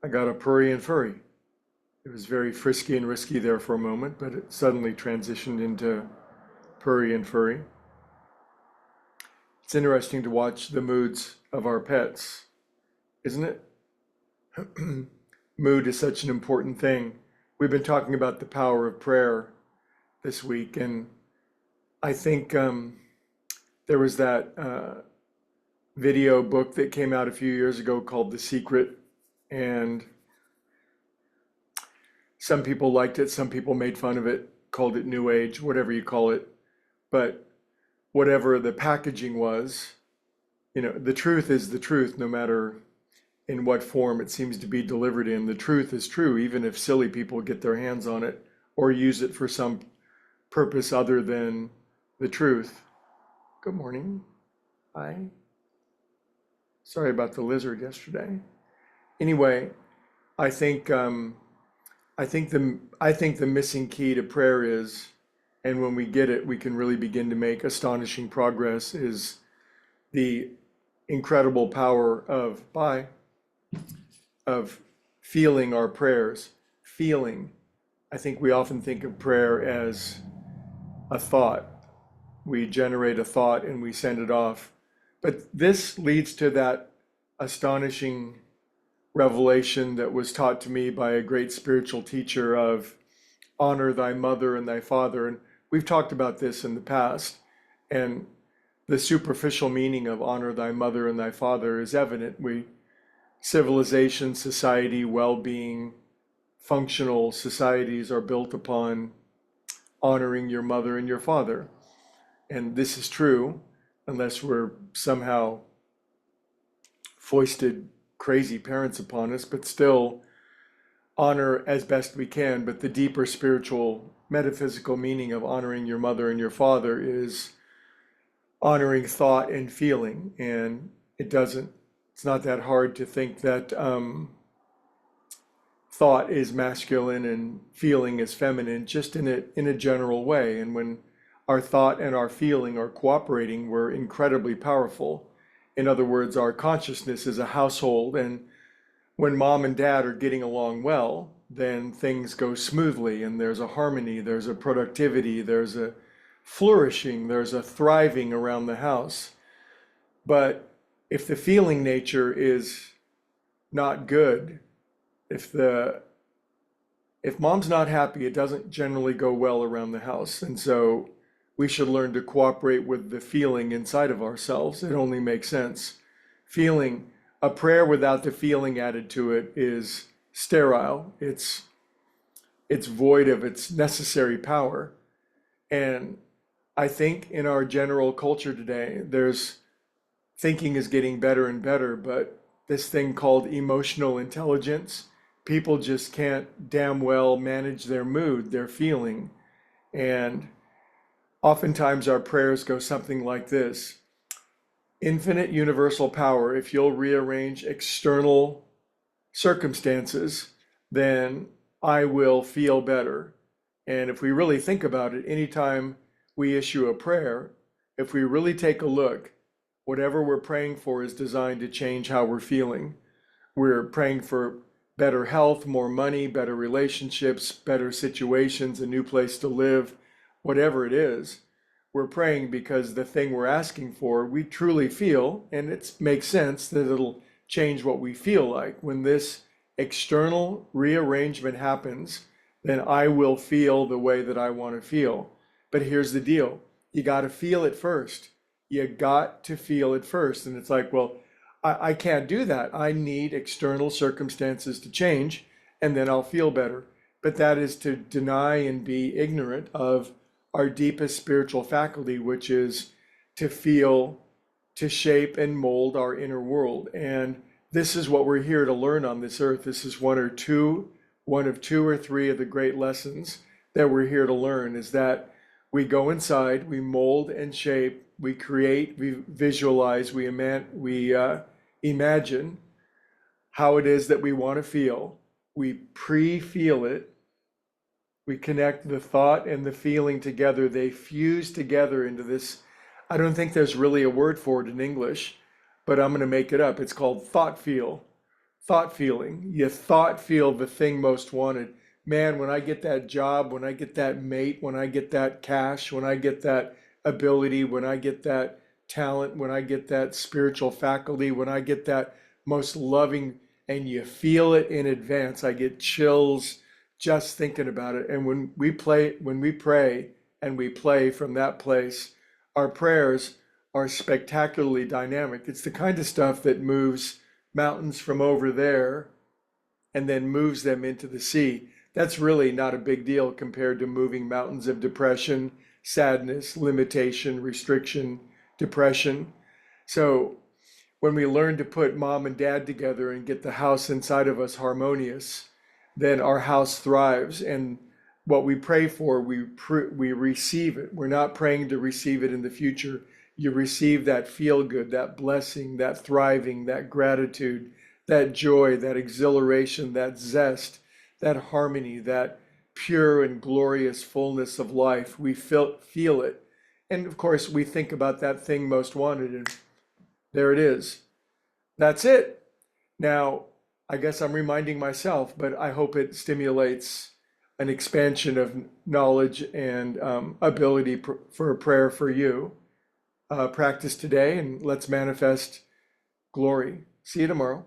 I got a purry and furry. It was very frisky and risky there for a moment, but it suddenly transitioned into purry and furry. It's interesting to watch the moods of our pets, isn't it? Mood is such an important thing. We've been talking about the power of prayer this week, and I think there was that video book that came out a few years ago called The Secret, and some people liked it, some people made fun of it, called it New Age, whatever you call it. But whatever the packaging was, the truth is the truth, no matter in what form it seems to be delivered in. The truth is true, even if silly people get their hands on it or use it for some purpose other than the truth. Good morning. Hi. Sorry about the lizard yesterday. Anyway, I think the missing key to prayer is, and when we get it, we can really begin to make astonishing progress, is the incredible power of feeling our prayers. Feeling. I think we often think of prayer as a thought. We generate a thought and we send it off. But this leads to that astonishing revelation that was taught to me by a great spiritual teacher of honor thy mother and thy father. And we've talked about this in the past. And the superficial meaning of honor thy mother and thy father is evident. Civilization, society, well-being, functional societies are built upon honoring your mother and your father. And this is true unless we're somehow foisted crazy parents upon us, but still honor as best we can. But the deeper spiritual, metaphysical meaning of honoring your mother and your father is honoring thought and feeling. And it's not that hard to think that thought is masculine and feeling is feminine, just in a general way. And when our thought and our feeling are cooperating, we're incredibly powerful. In other words, our consciousness is a household, and when mom and dad are getting along well, then things go smoothly, and there's a harmony, there's a productivity, there's a flourishing, there's a thriving around the house. But if the feeling nature is not good, if mom's not happy, it doesn't generally go well around the house. And so we should learn to cooperate with the feeling inside of ourselves. It only makes sense. A prayer without the feeling added to it is sterile. It's void of its necessary power. And I think in our general culture today, thinking is getting better and better, but this thing called emotional intelligence, people just can't damn well manage their mood, their feeling. And oftentimes our prayers go something like this: Infinite universal power, if you'll rearrange external circumstances, then I will feel better. And if we really think about it, anytime we issue a prayer, if we really take a look, whatever we're praying for is designed to change how we're feeling. We're praying for better health, more money, better relationships, better situations, a new place to live, whatever it is. We're praying because the thing we're asking for, we truly feel, and it makes sense that it'll change what we feel like. When this external rearrangement happens, then I will feel the way that I want to feel. But here's the deal. You got to feel it first. You got to feel it first. And it's like, well, I can't do that. I need external circumstances to change, and then I'll feel better. But that is to deny and be ignorant of our deepest spiritual faculty, which is to feel, to shape and mold our inner world. And this is what we're here to learn on this earth. This is one of two or three of the great lessons that we're here to learn, is that we go inside, we mold and shape, we create, we visualize, we imagine how it is that we want to feel. We pre-feel it. We connect the thought and the feeling together. They fuse together into this. I don't think there's really a word for it in English, but I'm going to make it up. It's called thought feel. thought feeling. You thought feel the thing most wanted. Man, when I get that job, when I get that mate, when I get that cash, when I get that ability, when I get that talent, when I get that spiritual faculty, when I get that most loving, and you feel it in advance. I get chills just thinking about it. And when we pray and we play from that place, our prayers are spectacularly dynamic. It's the kind of stuff that moves mountains from over there and then moves them into the sea. That's really not a big deal compared to moving mountains of depression, sadness, limitation, restriction, depression. So when we learn to put mom and dad together and get the house inside of us harmonious, then our house thrives. And what we pray for, we receive it. We're not praying to receive it in the future. You receive that feel good, that blessing, that thriving, that gratitude, that joy, that exhilaration, that zest, that harmony, that pure and glorious fullness of life. We feel it. And of course, we think about that thing most wanted, and there it is. That's it. Now, I guess I'm reminding myself, but I hope it stimulates an expansion of knowledge and ability for a prayer for you. Practice today, and let's manifest glory. See you tomorrow.